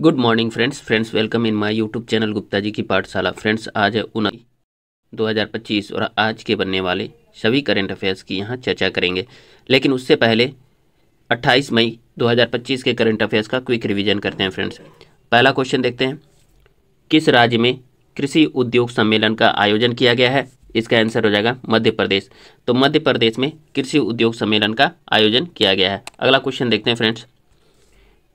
Good morning friends welcome in my YouTube channel Gupta ji की पाठशाला। Friends आज है 19 2025 और आज के बनने वाले सभी करंट अफेयर्स की यहाँ चर्चा करेंगे। लेकिन उससे पहले 28 मई 2025 के करंट अफेयर्स का क्विक रिवीजन करते हैं। फ्रेंड्स पहला क्वेश्चन देखते हैं, किस राज्य में कृषि उद्योग सम्मेलन का आयोजन किया गया है? इसका आंसर हो जाएगा मध्य प्रदेश। तो मध्य प्रदेश में कृषि उद्योग सम्मेलन का आयोजन किया गया है। अगला क्वेश्चन देखते हैं फ्रेंड्स,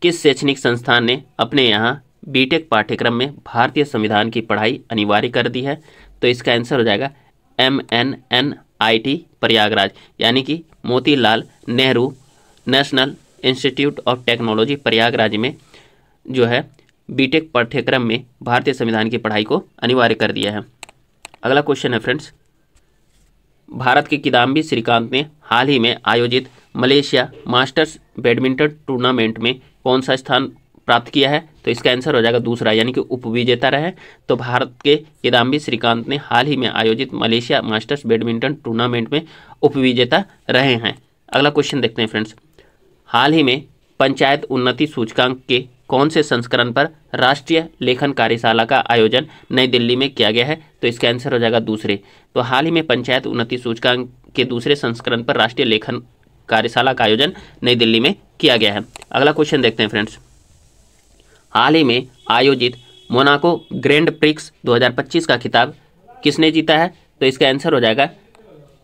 किस शैक्षणिक संस्थान ने अपने यहाँ बीटेक पाठ्यक्रम में भारतीय संविधान की पढ़ाई अनिवार्य कर दी है? तो इसका आंसर हो जाएगा MNNIT प्रयागराज, यानी कि Motilal Nehru national institute of technology Prayagraj में जो है बीटेक पाठ्यक्रम में भारतीय संविधान की पढ़ाई को अनिवार्य कर दिया है। अगला क्वेश्चन है फ्रेंड्स, भारत के किदाम्बी श्रीकांत ने हाल ही में आयोजित मलेशिया मास्टर्स बैडमिंटन टूर्नामेंट में कौन सा स्थान प्राप्त किया है? तो इसका आंसर हो जाएगा दूसरा, यानी कि उपविजेता रहे। तो भारत के किदाम्बी श्रीकांत ने हाल ही में आयोजित मलेशिया मास्टर्स बैडमिंटन टूर्नामेंट में उपविजेता रहे हैं। अगला क्वेश्चन देखते हैं फ्रेंड्स, हाल ही में पंचायत उन्नति सूचकांक के कौन से संस्करण पर राष्ट्रीय लेखन कार्यशाला का आयोजन नई दिल्ली में किया गया है? तो इसका आंसर हो जाएगा दूसरे। तो हाल ही में पंचायत उन्नति सूचकांक के दूसरे संस्करण पर राष्ट्रीय लेखन कार्यशाला का आयोजन नई दिल्ली में किया गया है। अगला क्वेश्चन देखते हैं फ्रेंड्स, हाल ही में आयोजित मोनाको ग्रैंड प्रिक्स 2025 का खिताब किसने जीता है? तो इसका आंसर हो जाएगा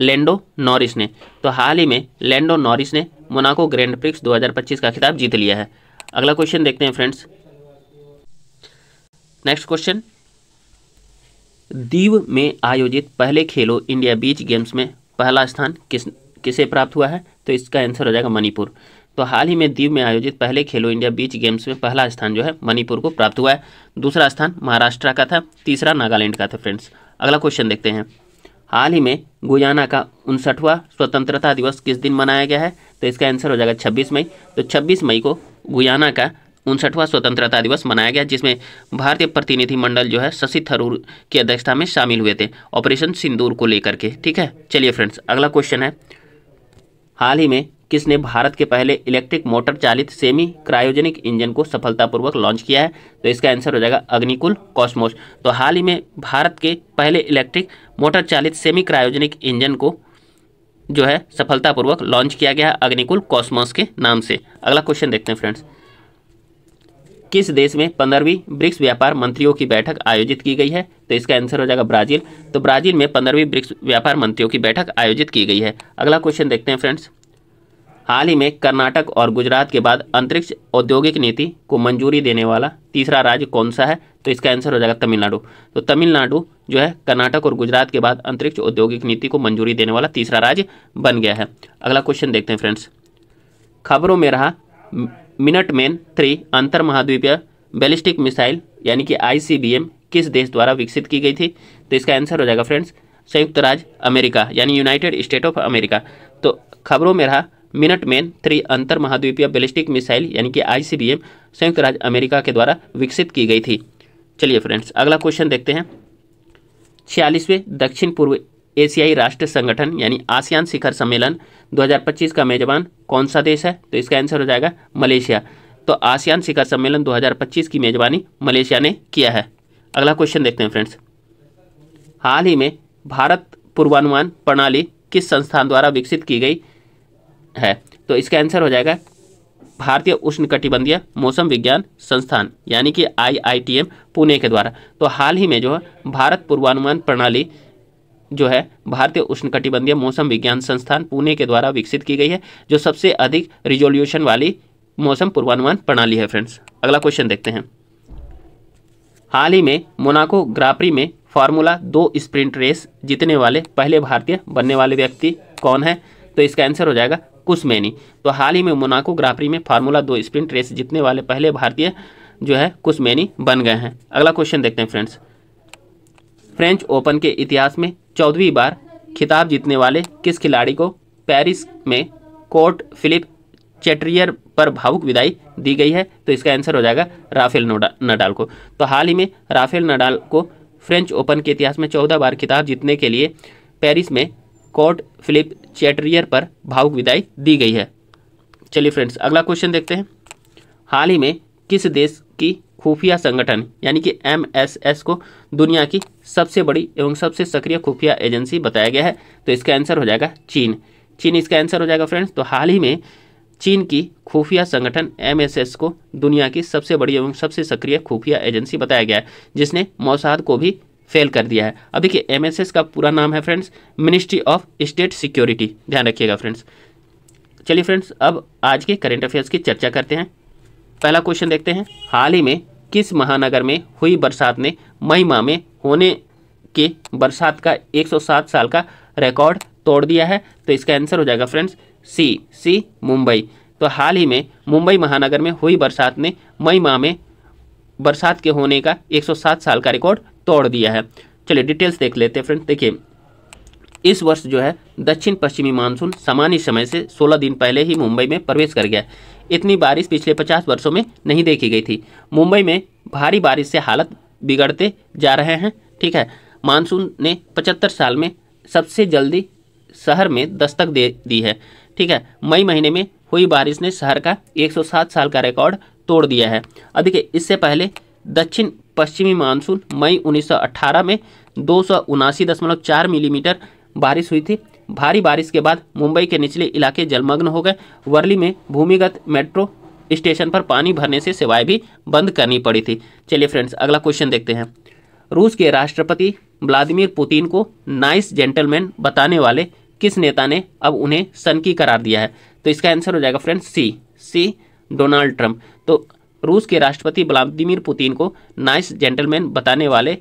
लैंडो नॉरिस ने। तो हाल ही में लैंडो नॉरिस ने मोनाको ग्रैंड प्रिक्स 2025 का खिताब जीत लिया है। अगला क्वेश्चन देखते हैं फ्रेंड्स, नेक्स्ट क्वेश्चन, दीव में आयोजित पहले खेलो इंडिया बीच गेम्स में पहला स्थान किसे प्राप्त हुआ है? तो इसका आंसर हो जाएगा मणिपुर। तो हाल ही में दीव में आयोजित पहले खेलो इंडिया बीच गेम्स में पहला स्थान जो है मणिपुर को प्राप्त हुआ है। दूसरा स्थान महाराष्ट्र का था, तीसरा नागालैंड का था। फ्रेंड्स अगला क्वेश्चन देखते हैं, हाल ही में गुयाना का 59वां स्वतंत्रता दिवस किस दिन मनाया गया है? तो इसका आंसर हो जाएगा 26 मई। तो 26 मई को गुयाना का 59वां स्वतंत्रता दिवस मनाया गया, जिसमें भारतीय प्रतिनिधिमंडल जो है शशि थरूर की अध्यक्षता में शामिल हुए थे ऑपरेशन सिंदूर को लेकर के। ठीक है, चलिए फ्रेंड्स अगला क्वेश्चन है, हाल ही में किसने भारत के पहले इलेक्ट्रिक मोटर चालित सेमी क्रायोजेनिक इंजन को सफलतापूर्वक लॉन्च किया है? तो इसका आंसर हो जाएगा अग्निकुल कॉस्मोस। तो हाल ही में भारत के पहले इलेक्ट्रिक मोटर चालित सेमी क्रायोजेनिक इंजन को जो है सफलतापूर्वक लॉन्च किया गया है अग्निकुल कॉस्मोस के नाम से। अगला क्वेश्चन देखते हैं फ्रेंड्स, किस देश में 15वीं ब्रिक्स व्यापार मंत्रियों की बैठक आयोजित की गई है? तो इसका आंसर हो जाएगा ब्राजील। तो ब्राजील में 15वीं ब्रिक्स व्यापार मंत्रियों की बैठक आयोजित की गई है। अगला क्वेश्चन देखते हैं फ्रेंड्स, हाल ही में कर्नाटक और गुजरात के बाद अंतरिक्ष औद्योगिक नीति को मंजूरी देने वाला तीसरा राज्य कौन सा है? तो इसका आंसर हो जाएगा तमिलनाडु। तो तमिलनाडु जो है कर्नाटक और गुजरात के बाद अंतरिक्ष औद्योगिक नीति को मंजूरी देने वाला तीसरा राज्य बन गया है। अगला क्वेश्चन देखते हैं फ्रेंड्स, खबरों में रहा मिनटमैन 3 अंतर महाद्वीपीय बैलिस्टिक मिसाइल यानी कि ICBM किस देश द्वारा विकसित की गई थी? तो इसका आंसर हो जाएगा फ्रेंड्स संयुक्त राज्य अमेरिका, यानी यूनाइटेड स्टेट ऑफ अमेरिका। तो खबरों में रहा मिनटमैन 3 अंतर महाद्वीपीय बैलिस्टिक मिसाइल यानी कि ICBM संयुक्त राज्य अमेरिका के द्वारा विकसित की गई थी। चलिए फ्रेंड्स अगला क्वेश्चन देखते हैं, 46वें दक्षिण पूर्व एशियाई राष्ट्र संगठन यानी आसियान शिखर सम्मेलन 2025 का मेजबान कौन सा देश है? तो इसका आंसर हो जाएगा मलेशिया। तो आसियान शिखर सम्मेलन 2025 की मेजबानी मलेशिया ने किया है। अगला क्वेश्चन देखते हैं फ्रेंड्स, हाल ही में भारत पूर्वानुमान प्रणाली किस संस्थान द्वारा विकसित की गई है? तो इसका आंसर हो जाएगा भारतीय उष्णकटिबंधीय मौसम विज्ञान संस्थान यानी कि IITM पुणे के द्वारा। तो हाल ही में जो है भारत पूर्वानुमान प्रणाली जो है भारतीय उष्णकटिबंधीय मौसम विज्ञान संस्थान पुणे के द्वारा विकसित की गई है, जो सबसे अधिक रिजोल्यूशन वाली मौसम पूर्वानुमान प्रणाली है। फ्रेंड्स अगला क्वेश्चन देखते हैं, हाल ही में मोनाको ग्रां-प्री में फार्मूला 2 स्प्रिंट रेस जीतने वाले पहले भारतीय बनने वाले व्यक्ति कौन है? तो इसका आंसर हो जाएगा कुसमैनी। तो हाल ही में मोनाको ग्रां-प्री में फार्मूला 2 स्प्रिंट रेस जीतने वाले पहले भारतीय जो है कुसमैनी बन गए हैं। अगला क्वेश्चन देखते हैं फ्रेंड्स, फ्रेंच ओपन के इतिहास में 14वीं बार खिताब जीतने वाले किस खिलाड़ी को पेरिस में कोर्ट फिलिप चेट्रियर पर भावुक विदाई दी गई है? तो इसका आंसर हो जाएगा राफेल नडाल को। तो हाल ही में राफेल नडाल को फ्रेंच ओपन के इतिहास में 14 बार खिताब जीतने के लिए पेरिस में कोर्ट फिलिप चेट्रियर पर भावुक विदाई दी गई है। चलिए फ्रेंड्स अगला क्वेश्चन देखते हैं, हाल ही में किस देश की खुफिया संगठन यानी कि MSS को दुनिया की सबसे बड़ी एवं सबसे सक्रिय खुफिया एजेंसी बताया गया है? तो इसका आंसर हो जाएगा चीन। चीन इसका आंसर हो जाएगा फ्रेंड्स। तो हाल ही में चीन की खुफिया संगठन MSS को दुनिया की सबसे बड़ी एवं सबसे सक्रिय खुफिया एजेंसी बताया गया है, जिसने मोसाद को भी फेल कर दिया है। अब देखिए MSS का पूरा नाम है friends ministry of state security, ध्यान रखिएगा फ्रेंड्स। चलिए फ्रेंड्स, अब आज के करंट अफेयर्स की चर्चा करते हैं। पहला क्वेश्चन देखते हैं, हाल ही में किस महानगर में हुई बरसात ने मई माह में होने के बरसात का 107 साल का रिकॉर्ड तोड़ दिया है? तो इसका आंसर हो जाएगा फ्रेंड्स सी मुंबई। तो हाल ही में मुंबई महानगर में हुई बरसात ने मई माह में बरसात के होने का 107 साल का रिकॉर्ड तोड़ दिया है। चलिए डिटेल्स देख लेते हैं फ्रेंड्स। देखिए इस वर्ष जो है दक्षिण पश्चिमी मानसून सामान्य समय से 16 दिन पहले ही मुंबई में प्रवेश कर गया। इतनी बारिश पिछले 50 वर्षों में नहीं देखी गई थी। मुंबई में भारी बारिश से हालत बिगड़ते जा रहे हैं। ठीक है, मानसून ने 75 साल में सबसे जल्दी शहर में दस्तक दे दी है। ठीक है, मई महीने में हुई बारिश ने शहर का 107 साल का रिकॉर्ड तोड़ दिया है। अब देखिए इससे पहले दक्षिण पश्चिमी मानसून मई 1918 में 279.4 मिलीमीटर बारिश हुई थी। भारी बारिश के बाद मुंबई के निचले इलाके जलमग्न हो गए। वर्ली में भूमिगत मेट्रो स्टेशन पर पानी भरने से सेवाएं भी बंद करनी पड़ी थी। चलिए फ्रेंड्स, अगला क्वेश्चन देखते हैं। रूस के राष्ट्रपति व्लादिमीर पुतिन को नाइस जेंटलमैन बताने वाले किस नेता ने अब उन्हें सनकी करार दिया है? तो इसका आंसर हो जाएगा फ्रेंड्स सी डोनाल्ड ट्रंप। तो रूस के राष्ट्रपति व्लादिमीर पुतिन को नाइस जेंटलमैन बताने वाले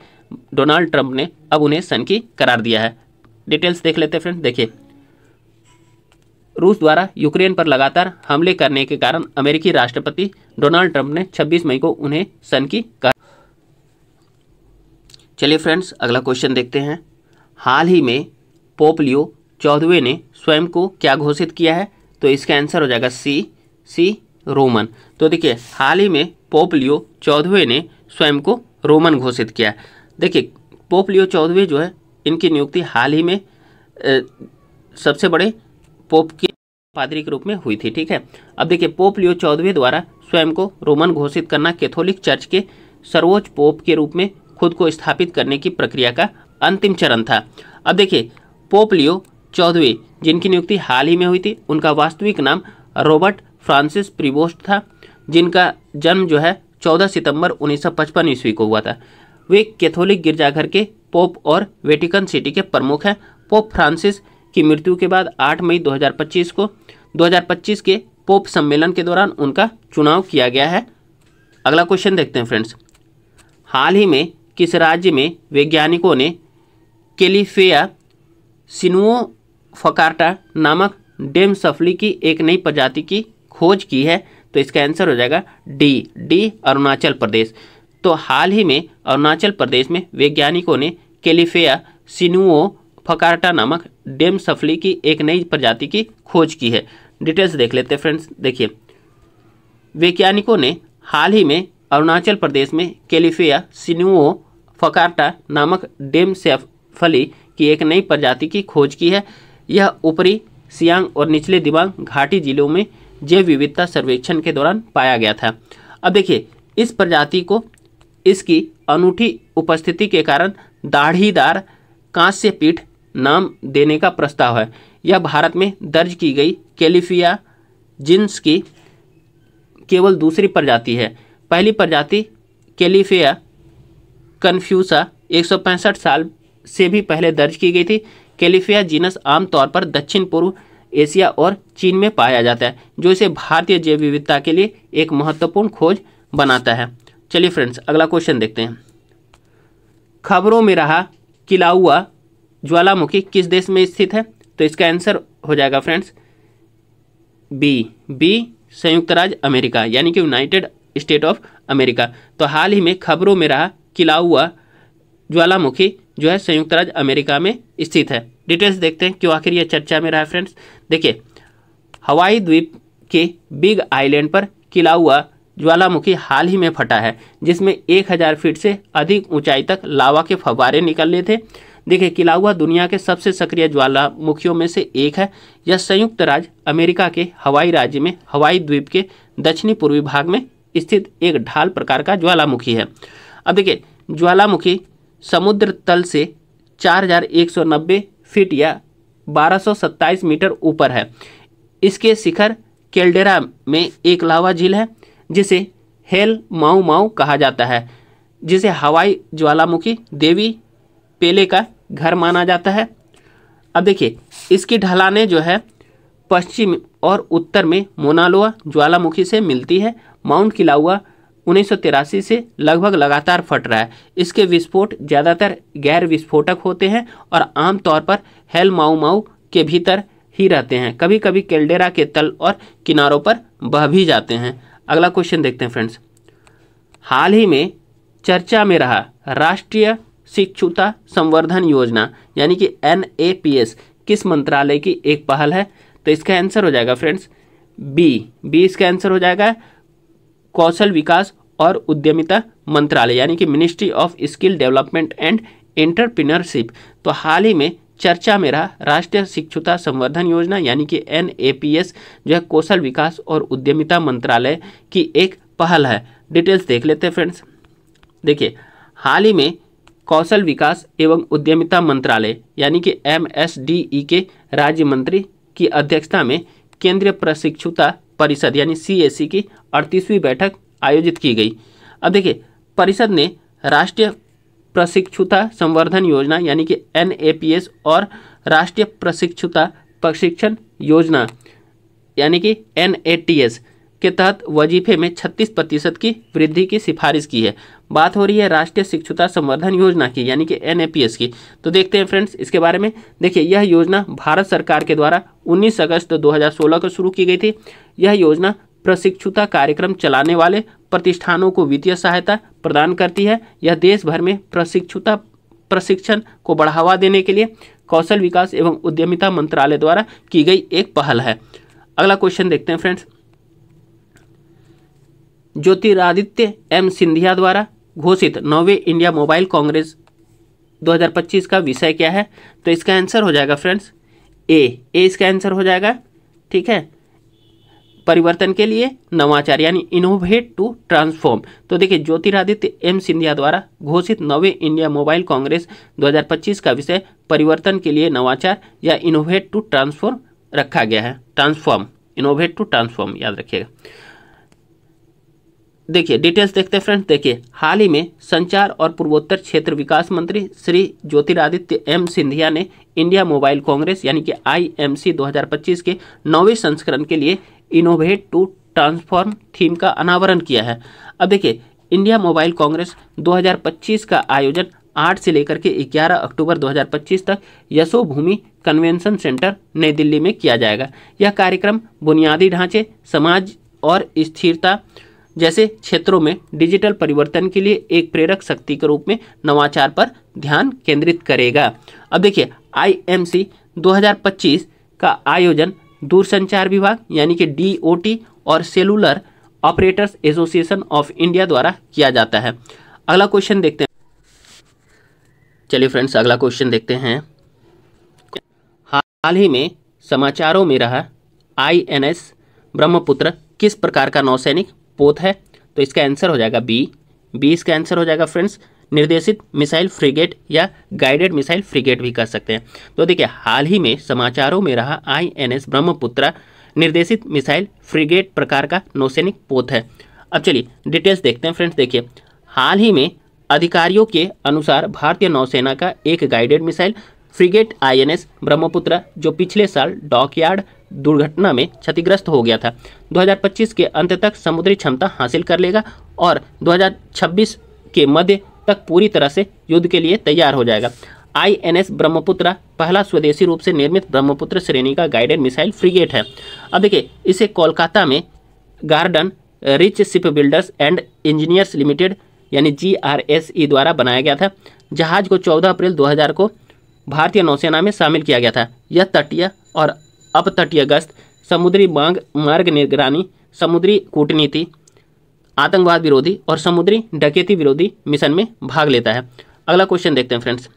डोनाल्ड ट्रंप ने अब उन्हें सनकी करार दिया है। डिटेल्स देख लेते हैं फ्रेंड्स। देखिए रूस द्वारा यूक्रेन पर लगातार हमले करने के कारण अमेरिकी राष्ट्रपति डोनाल्ड ट्रंप ने 26 मई को उन्हें सनकी कहा। चलिए फ्रेंड्स, अगला क्वेश्चन देखते हैं। हाल ही में पोप लियो 14वें ने स्वयं को क्या घोषित किया है? तो इसका आंसर हो जाएगा सी रोमन। तो देखिए हाल ही में पोप लियो 14वें ने स्वयं को रोमन घोषित किया। देखिए पोप लियो 14वें जो है इनकी नियुक्ति हाल ही में सबसे बड़े पोप के पादरी के रूप में हुई थी। ठीक है, अब देखिए पोप लियो 14वें द्वारा स्वयं को रोमन घोषित करना कैथोलिक चर्च के सर्वोच्च पोप के रूप में खुद को स्थापित करने की प्रक्रिया का अंतिम चरण था। अब देखिए पोप लियो 14वें जिनकी नियुक्ति हाल ही में हुई थी, उनका वास्तविक नाम रॉबर्ट फ्रांसिस प्रीवोस्ट था, जिनका जन्म जो है 14 सितंबर 1955 ईस्वी को हुआ था। वे कैथोलिक गिरजाघर के पोप और वेटिकन सिटी के प्रमुख हैं। पोप फ्रांसिस की मृत्यु के बाद 8 मई 2025 के पोप सम्मेलन के दौरान उनका चुनाव किया गया है। अगला क्वेश्चन देखते हैं फ्रेंड्स। हाल ही में किस राज्य में वैज्ञानिकों ने कैलिफेया सिनुओफकार्टा नामक डेमसफली की एक नई प्रजाति की खोज की है? तो इसका आंसर हो जाएगा डी अरुणाचल प्रदेश। तो हाल ही में अरुणाचल प्रदेश में वैज्ञानिकों ने कैलिफेया सिनुओफकार्टा नामक डेमसफली की एक नई प्रजाति की खोज की है। डिटेल्स देख लेते हैं फ्रेंड्स। देखिए वैज्ञानिकों ने हाल ही में अरुणाचल प्रदेश में कैलिफेया सिनुओफकार्टा नामक डेमसफली की एक नई प्रजाति की खोज की है। यह ऊपरी सियांग और निचले दिबांग घाटी जिलों में जैव विविधता सर्वेक्षण के दौरान पाया गया था। अब देखिए इस प्रजाति को इसकी अनूठी उपस्थिति के कारण दाढ़ीदार कांस्य पीठ नाम देने का प्रस्ताव है। यह भारत में दर्ज की गई कैलिफिया जिन्स की केवल दूसरी प्रजाति है। पहली प्रजाति कैलिफिया कन्फ्यूसा 165 साल से भी पहले दर्ज की गई थी। कैलिफिया जीनस आमतौर पर दक्षिण पूर्व एशिया और चीन में पाया जाता है, जो इसे भारतीय जैव विविधता के लिए एक महत्वपूर्ण खोज बनाता है। चलिए फ्रेंड्स, अगला क्वेश्चन देखते हैं। खबरों में रहा किलाउआ ज्वालामुखी किस देश में स्थित है? तो इसका आंसर हो जाएगा फ्रेंड्स बी संयुक्त राज्य अमेरिका, यानी कि यूनाइटेड स्टेट ऑफ अमेरिका। तो हाल ही में खबरों में रहा किलाउआ ज्वालामुखी जो है संयुक्त राज्य अमेरिका में स्थित है। डिटेल्स देखते हैं क्यों आखिर यह चर्चा में रहा फ्रेंड्स। देखिए हवाई द्वीप के बिग आइलैंड पर किलाउआ ज्वालामुखी हाल ही में फटा है, जिसमें 1000 फीट से अधिक ऊंचाई तक लावा के फव्वारे निकल रहे थे। देखिए किलाउआ दुनिया के सबसे सक्रिय ज्वालामुखियों में से एक है। यह संयुक्त राज्य अमेरिका के हवाई राज्य में हवाई द्वीप के दक्षिणी पूर्वी भाग में स्थित एक ढाल प्रकार का ज्वालामुखी है। अब देखिए, ज्वालामुखी समुद्र तल से 4190 फीट या 1227 मीटर ऊपर है। इसके शिखर कैल्डेरा में एक लावा झील है जिसे हेल माऊ माऊ कहा जाता है, जिसे हवाई ज्वालामुखी देवी पेले का घर माना जाता है। अब देखिए, इसकी ढलानें जो है पश्चिम और उत्तर में मोनालोआ ज्वालामुखी से मिलती है। माउंट किलाउआ 1983 से लगभग लगातार फट रहा है। इसके विस्फोट ज़्यादातर गैर विस्फोटक होते हैं और आमतौर पर हेल माऊ माऊ के भीतर ही रहते हैं। कभी कभी कैल्डेरा के तल और किनारों पर बह भी जाते हैं। अगला क्वेश्चन देखते हैं फ्रेंड्स। हाल ही में चर्चा में रहा राष्ट्रीय शिक्षुता संवर्धन योजना यानी कि NAPS किस मंत्रालय की एक पहल है? तो इसका आंसर हो जाएगा फ्रेंड्स बी इसका आंसर हो जाएगा कौशल विकास और उद्यमिता मंत्रालय यानी कि ministry of skill development and entrepreneurship. तो हाल ही में चर्चा में रहा राष्ट्रीय शिक्षुता संवर्धन योजना यानी कि NAPS जो है कौशल विकास और उद्यमिता मंत्रालय की एक पहल है। डिटेल्स देख लेते हैं फ्रेंड्स। देखिए, हाल ही में कौशल विकास एवं उद्यमिता मंत्रालय यानी कि MSDE के राज्य मंत्री की अध्यक्षता में केंद्रीय प्रशिक्षुता परिषद यानी CAC की 38वीं बैठक आयोजित की गई। अब देखिए, परिषद ने राष्ट्रीय प्रशिक्षुता संवर्धन योजना यानी कि NAPS और राष्ट्रीय प्रशिक्षुता प्रशिक्षण योजना यानी कि NATS के तहत वजीफे में 36% की वृद्धि की सिफारिश की है। बात हो रही है राष्ट्रीय शिक्षुता संवर्धन योजना की यानी कि NAPS की। तो देखते हैं फ्रेंड्स इसके बारे में। देखिए, यह योजना भारत सरकार के द्वारा 19 अगस्त 2016 को शुरू की गई थी। यह योजना प्रशिक्षुता कार्यक्रम चलाने वाले प्रतिष्ठानों को वित्तीय सहायता प्रदान करती है। यह देश भर में प्रशिक्षुता प्रशिक्षण को बढ़ावा देने के लिए कौशल विकास एवं उद्यमिता मंत्रालय द्वारा की गई एक पहल है। अगला क्वेश्चन देखते हैं फ्रेंड्स। ज्योतिरादित्य एम सिंधिया द्वारा घोषित 9वें इंडिया मोबाइल कांग्रेस 2025 का विषय क्या है? तो इसका आंसर हो जाएगा फ्रेंड्स ए इसका आंसर हो जाएगा। ठीक है, परिवर्तन के लिए नवाचार यानी इनोवेट टू ट्रांसफॉर्म। तो देखिए, ज्योतिरादित्य एम सिंधिया द्वारा घोषित 9वें इंडिया मोबाइल कांग्रेस 2025 का विषय परिवर्तन के लिए नवाचार या इनोवेट टू ट्रांसफॉर्म रखा गया है। ट्रांसफॉर्म, इनोवेट टू ट्रांसफॉर्म याद रखिएगा। देखिए, डिटेल्स देखते हैं फ्रेंड्स। देखिए, हाल ही में संचार और पूर्वोत्तर क्षेत्र विकास मंत्री श्री ज्योतिरादित्य एम सिंधिया ने इंडिया मोबाइल कांग्रेस यानी कि IMC 2025 के 9वें संस्करण के लिए इनोवेट टू ट्रांसफॉर्म थीम का अनावरण किया है। अब देखिए, इंडिया मोबाइल कांग्रेस 2025 का आयोजन 8 से लेकर के 11 अक्टूबर 2025 तक यशोभूमि कन्वेंशन सेंटर नई दिल्ली में किया जाएगा। यह कार्यक्रम बुनियादी ढांचे, समाज और स्थिरता जैसे क्षेत्रों में डिजिटल परिवर्तन के लिए एक प्रेरक शक्ति के रूप में नवाचार पर ध्यान केंद्रित करेगा। अब देखिए, IMC 2025 का आयोजन दूरसंचार विभाग यानी कि DOT और cellular operators association of India द्वारा किया जाता है। अगला क्वेश्चन देखते हैं। चलिए फ्रेंड्स, अगला क्वेश्चन देखते हैं। हाल ही में समाचारों में रहा INS ब्रह्मपुत्र किस प्रकार का नौसैनिक पोत है? तो इसका आंसर हो जाएगा बी इसका आंसर हो जाएगा फ्रेंड्स निर्देशित मिसाइल फ्रिगेट या गाइडेड मिसाइल फ्रिगेट भी कह सकते हैं। तो देखिए, हाल ही में समाचारों में रहा INS ब्रह्मपुत्र निर्देशित मिसाइल फ्रिगेट प्रकार का नौसैनिक पोत है। अब चलिए डिटेल्स देखते हैं फ्रेंड्स। देखिए, हाल ही में अधिकारियों के अनुसार भारतीय नौसेना का एक guided missile frigate INS Brahmaputra जो पिछले साल डॉकयार्ड दुर्घटना में क्षतिग्रस्त हो गया था 2025 के अंत तक समुद्री क्षमता हासिल कर लेगा और 2026 के मध्य तक पूरी तरह से युद्ध के लिए तैयार हो जाएगा। INS ब्रह्मपुत्र पहला स्वदेशी रूप से निर्मित ब्रह्मपुत्र श्रेणी का गाइडेड मिसाइल फ्रिगेट है। अब देखिए, इसे कोलकाता में garden rich ship builders and engineers limited यानी GRSE द्वारा बनाया गया था। जहाज को 14 अप्रैल 2000 को भारतीय नौसेना में शामिल किया गया था। यह तटीय और अपतटीय गश्त, समुद्री मार्ग निगरानी, समुद्री कूटनीति, आतंकवाद विरोधी और समुद्री डकैती विरोधी मिशन में भाग लेता है। अगला क्वेश्चन देखते हैं फ्रेंड्स।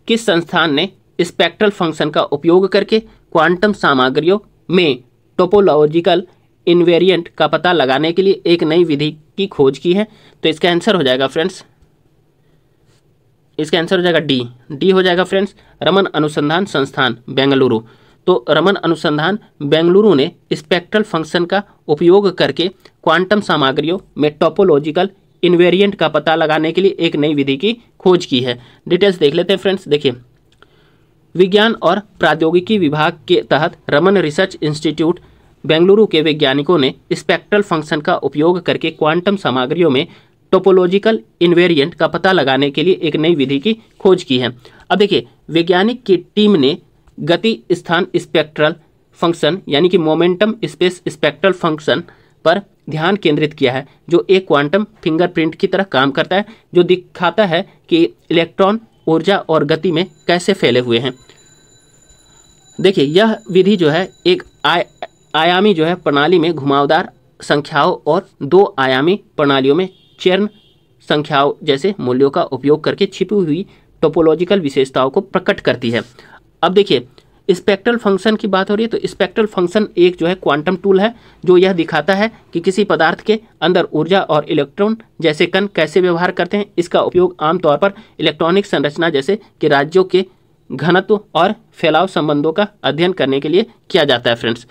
किस संस्थान ने स्पेक्ट्रल फंक्शन का उपयोग करके क्वांटम सामग्रियों में टोपोलॉजिकल इन्वेरिएंट का पता लगाने के लिए एक नई विधि की खोज की है। तो इसका आंसर हो जाएगा फ्रेंड्स, इसका आंसर हो जाएगा डी हो जाएगा फ्रेंड्स, रमन अनुसंधान संस्थान बेंगलुरु। तो रमन अनुसंधान बेंगलुरु ने स्पेक्ट्रल फंक्शन का उपयोग करके क्वांटम सामग्रियों में टोपोलॉजिकल इन्वेरिएंट का पता लगाने के लिए एक नई विधि की खोज की है। डिटेल्स देख लेते हैं फ्रेंड्स। देखिए, विज्ञान और प्रौद्योगिकी विभाग के तहत रमन रिसर्च इंस्टीट्यूट बेंगलुरु के वैज्ञानिकों ने स्पेक्ट्रल फंक्शन का उपयोग करके क्वांटम सामग्रियों में टोपोलॉजिकल इन्वेरिएंट का पता लगाने के लिए एक नई विधि की खोज की है। अब देखिए, वैज्ञानिक की टीम ने गति स्थान स्पेक्ट्रल फंक्शन यानी कि मोमेंटम स्पेस स्पेक्ट्रल फंक्शन पर ध्यान केंद्रित किया है, जो एक क्वांटम फिंगरप्रिंट की तरह काम करता है, जो दिखाता है कि इलेक्ट्रॉन ऊर्जा और गति में कैसे फैले हुए हैं। देखिए, यह विधि जो है एक आयामी जो है प्रणाली में घुमावदार संख्याओं और दो आयामी प्रणालियों में चरण संख्याओं जैसे मूल्यों का उपयोग करके छिपी हुई टोपोलॉजिकल विशेषताओं को प्रकट करती है। अब देखिए, स्पेक्ट्रल फंक्शन की बात हो रही है, तो स्पेक्ट्रल फंक्शन एक जो है क्वांटम टूल है, जो यह दिखाता है कि किसी पदार्थ के अंदर ऊर्जा और इलेक्ट्रॉन जैसे कण कैसे व्यवहार करते हैं। इसका उपयोग आमतौर पर इलेक्ट्रॉनिक संरचना जैसे कि राज्यों के घनत्व और फैलाव संबंधों का अध्ययन करने के लिए किया जाता है फ्रेंड्स।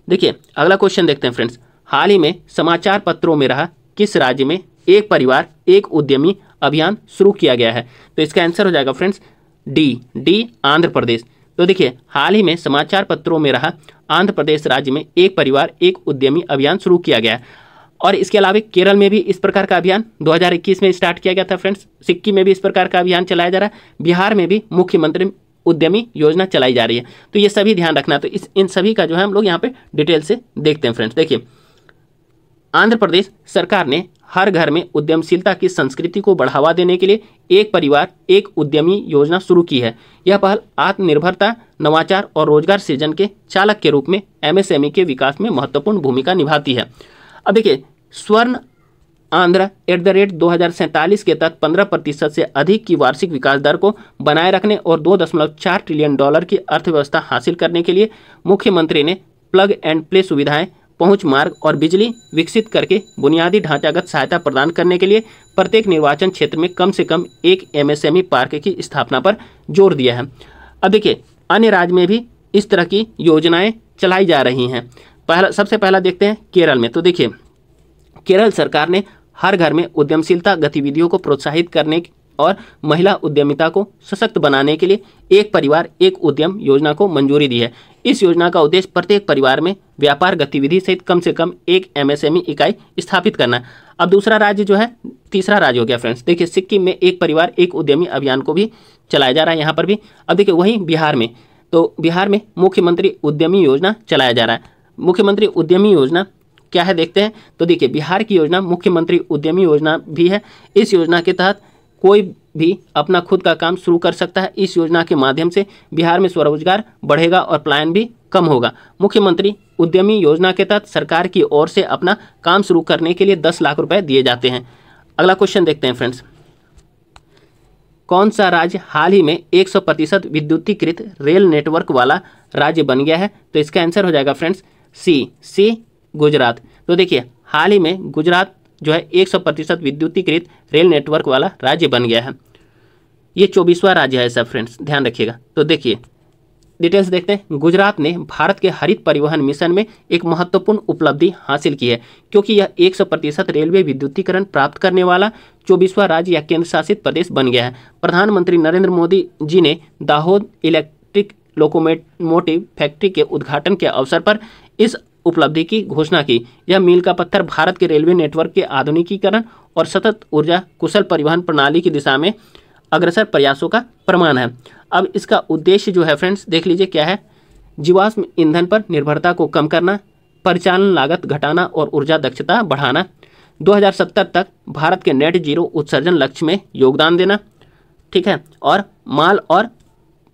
देखिए, अगला क्वेश्चन देखते हैं फ्रेंड्स। हाल ही में समाचार पत्रों में रहा किस राज्य में एक परिवार एक उद्यमी अभियान शुरू किया गया है? तो इसका आंसर हो जाएगा फ्रेंड्स डी आंध्र प्रदेश। तो देखिए, हाल ही में समाचार पत्रों में रहा आंध्र प्रदेश राज्य में एक परिवार एक उद्यमी अभियान शुरू किया गया है। और इसके अलावा केरल में भी इस प्रकार का अभियान 2021 में स्टार्ट किया गया था फ्रेंड्स। सिक्किम में भी इस प्रकार का अभियान चलाया जा रहा है। बिहार में भी मुख्यमंत्री उद्यमी योजना चलाई जा रही है। तो ये सभी ध्यान रखना। तो इन सभी का जो है हम लोग यहाँ पे डिटेल से देखते हैं फ्रेंड्स। देखिए, आंध्र प्रदेश सरकार ने हर घर में उद्यमशीलता की संस्कृति को बढ़ावा देने के लिए एक परिवार एक उद्यमी योजना शुरू की है। यह पहल आत्मनिर्भरता, नवाचार और रोजगार सृजन के चालक के रूप में एमएसएमई के विकास में महत्वपूर्ण भूमिका निभाती है। अब देखिए, स्वर्ण आंध्र @2047 के तहत 15% से अधिक की वार्षिक विकास दर को बनाए रखने और $2.4 ट्रिलियन की अर्थव्यवस्था हासिल करने के लिए मुख्यमंत्री ने प्लग एंड प्ले सुविधाएं, पहुंच मार्ग और बिजली विकसित करके बुनियादी ढांचागत सहायता प्रदान करने के लिए प्रत्येक निर्वाचन क्षेत्र में कम से कम एक एमएसएमई पार्क की स्थापना पर जोर दिया है। अब देखिए, अन्य राज्य में भी इस तरह की योजनाएं चलाई जा रही हैं। सबसे पहला देखते हैं केरल में। तो देखिए, केरल सरकार ने हर घर में उद्यमशीलता गतिविधियों को प्रोत्साहित करने और महिला उद्यमिता को सशक्त बनाने के लिए एक परिवार एक उद्यम योजना को मंजूरी दी है। इस योजना का उद्देश्य प्रत्येक परिवार में व्यापार गतिविधि सहित कम से कम एक एमएसएमई इकाई स्थापित करना है। अब दूसरा राज्य जो है, तीसरा राज्य हो गया फ्रेंड्स। देखिए, सिक्किम में एक परिवार एक उद्यमी अभियान को भी चलाया जा रहा है यहाँ पर भी। अब देखिए, वहीं बिहार में, तो बिहार में मुख्यमंत्री उद्यमी योजना चलाया जा रहा है। मुख्यमंत्री उद्यमी योजना क्या है देखते हैं। तो देखिए, बिहार की योजना मुख्यमंत्री उद्यमी योजना भी है। इस योजना के तहत कोई भी अपना खुद का काम शुरू कर सकता है। इस योजना के माध्यम से बिहार में स्वरोजगार बढ़ेगा और पलायन भी कम होगा। मुख्यमंत्री उद्यमी योजना के तहत सरकार की ओर से अपना काम शुरू करने के लिए 10 लाख रुपए दिए जाते हैं। अगला क्वेश्चन देखते हैं फ्रेंड्स। कौन सा राज्य हाल ही में 100% विद्युतीकृत रेल नेटवर्क वाला राज्य बन गया है? तो इसका आंसर हो जाएगा फ्रेंड्स सी गुजरात। तो देखिए, हाल ही में गुजरात जो है 100% विद्युतीकृत रेल नेटवर्क वाला राज्य बन गया है। ये 24वां राज्य है सब फ्रेंड्स, ध्यान रखिएगा। तो देखिए, डिटेल्स देखते हैं। गुजरात ने भारत के हरित परिवहन मिशन में एक महत्वपूर्ण उपलब्धि हासिल की है, क्योंकि यह 100% रेलवे विद्युतीकरण प्राप्त करने वाला 24वां राज्य या केंद्र शासित प्रदेश बन गया है। प्रधानमंत्री नरेंद्र मोदी जी ने दाहोद इलेक्ट्रिक लोकोमोटिव फैक्ट्री के उद्घाटन के अवसर पर इस उपलब्धि की घोषणा की। यह मील का पत्थर भारत के रेलवे नेटवर्क के आधुनिकीकरण और सतत ऊर्जा कुशल परिवहन प्रणाली की दिशा में अग्रसर प्रयासों का प्रमाण है। अब इसका उद्देश्य जो है फ्रेंड्स, देख लीजिए क्या है। जीवाश्म ईंधन पर निर्भरता को कम करना, परिचालन लागत घटाना और ऊर्जा दक्षता बढ़ाना, 2070 तक भारत के नेट जीरो उत्सर्जन लक्ष्य में योगदान देना, ठीक है, और माल और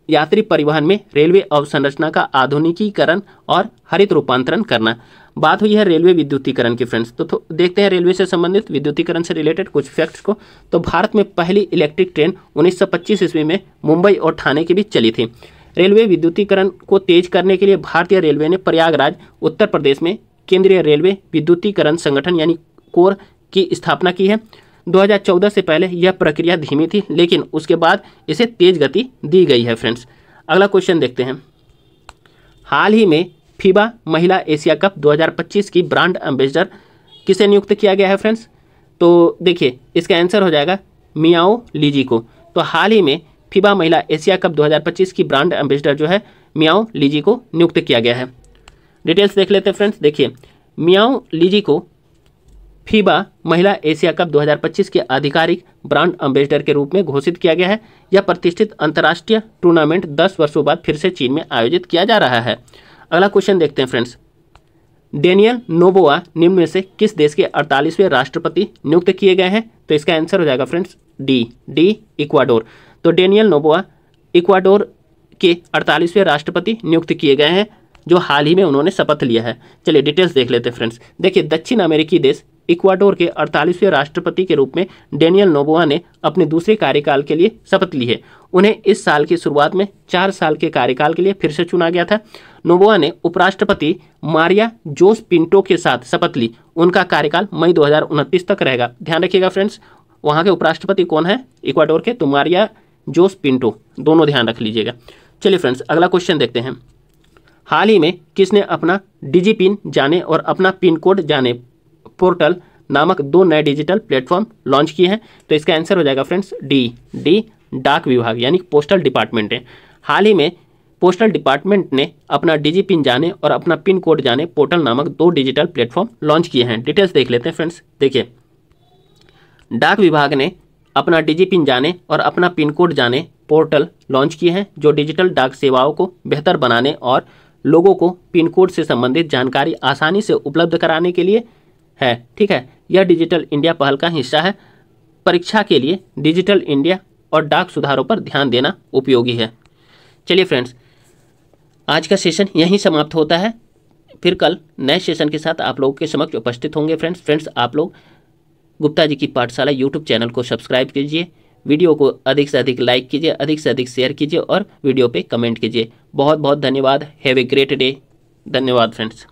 यात्री परिवहन में रेलवे अवसंरचना का आधुनिकीकरण और हरित रूपांतरण करना। बात हुई है रेलवे विद्युतीकरण की फ्रेंड्स। तो देखते हैं रेलवे से संबंधित विद्युतीकरण से रिलेटेड कुछ फैक्ट्स को। तो भारत में पहली इलेक्ट्रिक ट्रेन 1925 ईस्वी में मुंबई और ठाणे के बीच चली थी। रेलवे विद्युतीकरण को तेज करने के लिए भारतीय रेलवे ने प्रयागराज उत्तर प्रदेश में केंद्रीय रेलवे विद्युतीकरण संगठन यानी कोर की स्थापना की है। 2014 से पहले यह प्रक्रिया धीमी थी, लेकिन उसके बाद इसे तेज गति दी गई है फ्रेंड्स। अगला क्वेश्चन देखते हैं। हाल ही में फीबा महिला एशिया कप 2025 की ब्रांड एम्बेसडर किसे नियुक्त किया गया है फ्रेंड्स? तो देखिए इसका आंसर हो जाएगा मियाओ लीजी को। तो हाल ही में फीबा महिला एशिया कप 2025 की ब्रांड एम्बेसडर जो है मियाओ लीजी को नियुक्त किया गया है। डिटेल्स देख लेते हैं फ्रेंड्स। देखिए मियाओ लीजी को फीबा महिला एशिया कप 2025 के आधिकारिक ब्रांड एम्बेसडर के रूप में घोषित किया गया है। यह प्रतिष्ठित अंतर्राष्ट्रीय टूर्नामेंट 10 वर्षों बाद फिर से चीन में आयोजित किया जा रहा है। अगला क्वेश्चन देखते हैं फ्रेंड्स। डेनियल नोबोआ निम्न में से किस देश के 48वें राष्ट्रपति नियुक्त किए गए हैं? तो इसका आंसर हो जाएगा फ्रेंड्स डी इक्वाडोर। तो डेनियल नोबोआ इक्वाडोर के 48वें राष्ट्रपति नियुक्त किए गए हैं, जो हाल ही में उन्होंने शपथ लिया है। चलिए डिटेल्स देख लेते हैं फ्रेंड्स। देखिए दक्षिण अमेरिकी देश इक्वाडोर के 48वें राष्ट्रपति के रूप में डेनियल नोबोआ ने अपने दूसरे कार्यकाल के लिए शपथ ली है। उन्हें इस साल की शुरुआत में 4 साल के कार्यकाल के लिए फिर से चुना गया था। नोबोआ ने उपराष्ट्रपति मारिया जोस पिंटो के साथ शपथ ली। उनका कार्यकाल मई 2029 तक रहेगा। ध्यान रखिएगा फ्रेंड्स, वहाँ के उपराष्ट्रपति कौन है इक्वाडोर के? तो मारिया जोस पिंटो, दोनों ध्यान रख लीजिएगा। चलिए फ्रेंड्स अगला क्वेश्चन देखते हैं। हाल ही में किसने अपना डिजी पिन जाने और अपना पिन कोड जाने पोर्टल नामक 2 नए डिजिटल प्लेटफॉर्म लॉन्च किए हैं? तो इसका आंसर हो जाएगा फ्रेंड्स डी डाक विभाग यानी पोस्टल डिपार्टमेंट है। हाल ही में पोस्टल डिपार्टमेंट ने अपना डिजी पिन जाने और अपना पिन कोड जाने पोर्टल नामक 2 डिजिटल प्लेटफॉर्म लॉन्च किए हैं। डिटेल्स देख लेते हैं फ्रेंड्स। देखिए डाक विभाग ने अपना डिजी पिन जाने और अपना पिन कोड जाने पोर्टल लॉन्च किए हैं, जो डिजिटल डाक सेवाओं को बेहतर बनाने और लोगों को पिन कोड से संबंधित जानकारी आसानी से उपलब्ध कराने के लिए है। ठीक है, यह डिजिटल इंडिया पहल का हिस्सा है। परीक्षा के लिए डिजिटल इंडिया और डाक सुधारों पर ध्यान देना उपयोगी है। चलिए फ्रेंड्स आज का सेशन यहीं समाप्त होता है। फिर कल नए सेशन के साथ आप लोगों के समक्ष उपस्थित होंगे फ्रेंड्स आप लोग गुप्ता जी की पाठशाला यूट्यूब चैनल को सब्सक्राइब कीजिए, वीडियो को अधिक से अधिक लाइक कीजिए, अधिक से अधिक शेयर कीजिए और वीडियो पे कमेंट कीजिए। बहुत बहुत धन्यवाद। Have a great day. धन्यवाद फ्रेंड्स।